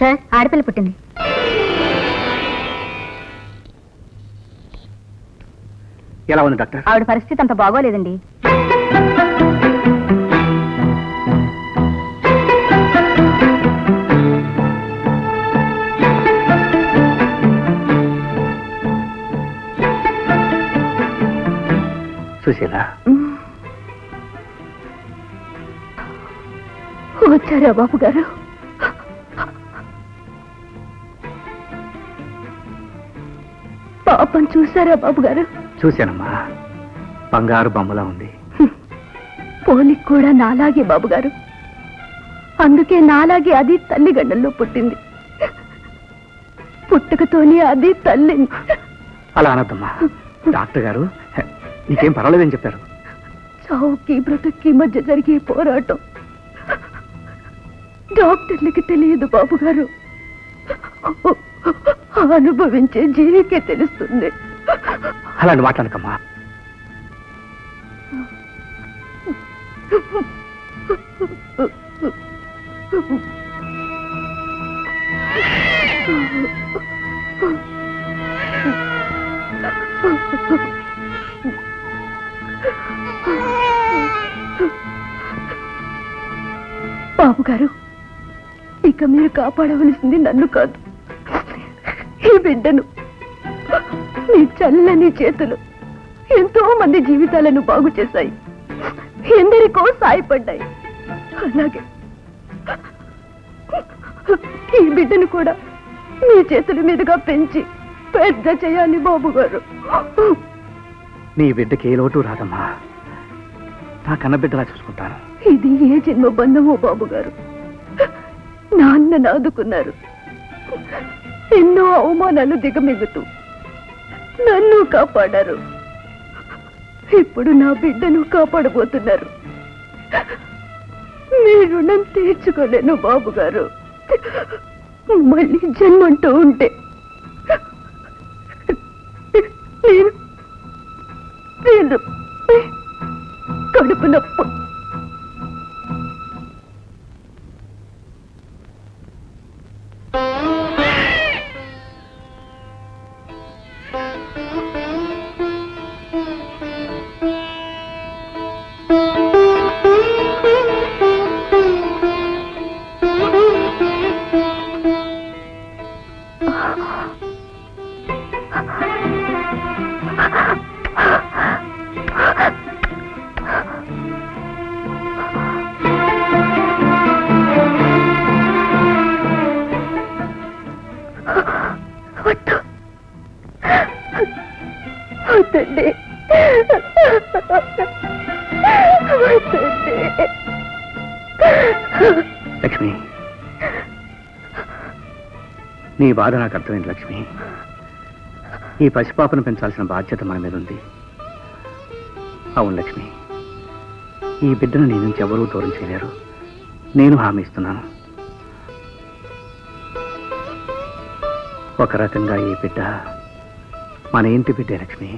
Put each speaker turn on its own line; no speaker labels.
Sir, ఆడపిల్ల పుట్టింది.
ఎలా ఉంది డాక్టర్?
ఆవిడ పరిస్థితి అంత బాగోలేదండి.
సుశీల,
వచ్చారా బాబు గారు? పాపం చూసారా బాబు గారు?
చూశానమ్మా, బంగారు బొమ్మలా ఉంది.
పోలిక్ కూడా నాలాగే బాబు గారు. అందుకే నాలాగే అది తల్లి గండల్లో పుట్టింది. పుట్టుకతోనే అది తల్లిని.
అలా అనద్దమ్మా. డాక్టర్ గారు నీకేం పర్వాలేదని చెప్పారు.
చావుకి బ్రతుక్కి మధ్య జరిగే పోరాటం డాక్టర్లకి తెలియదు బాబు గారు. అనుభవించే జీవికే తెలుస్తుంది.
అలాంటి మాట్లాడకమ్మా.
బాబు గారు, ఇక మీరు కాపాడవలసింది నన్ను కాదు, ఈ బిడ్డను. మీ చల్లని చేతులు ఎంతో మంది జీవితాలను బాగు చేశాయి, ఎందరికో సాయపడ్డాయి. అలాగే ఈ బిడ్డను కూడా మీ చేతుల మీదుగా పెంచి పెద్ద చేయాలి బాబు గారు.
నీ బిడ్డకి ఏ లోటు రాదమ్మా. నా కన్న బిడ్డలా చూసుకుంటాను.
ఇది ఏ జన్మ బంధమో బాబు గారు. నాన్నను ఆదుకున్నారు, ఎన్నో అవమానాలు దిగమిగుతూ నన్ను కాపాడారు. ఇప్పుడు నా బిడ్డను కాపాడబోతున్నారు. మీ రుణం తీర్చుకోలేను బాబు గారు. మళ్ళీ జన్మంటూ ఉంటే నేను కడుపు నొప్పి. వద్దండి,
లక్ష్మి, నీ బాధ నాకు అర్థమైంది. లక్ష్మి, ఈ పసిపాపను పెంచాల్సిన బాధ్యత మన మీద ఉంది. అవును లక్ష్మి, ఈ బిడ్డను నీ నుంచి ఎవరూ దూరం చేయలేరు. నేను హామీ ఇస్తున్నాను. ఒక రకంగా ఈ బిడ్డ మన ఇంటి బిడ్డే లక్ష్మి.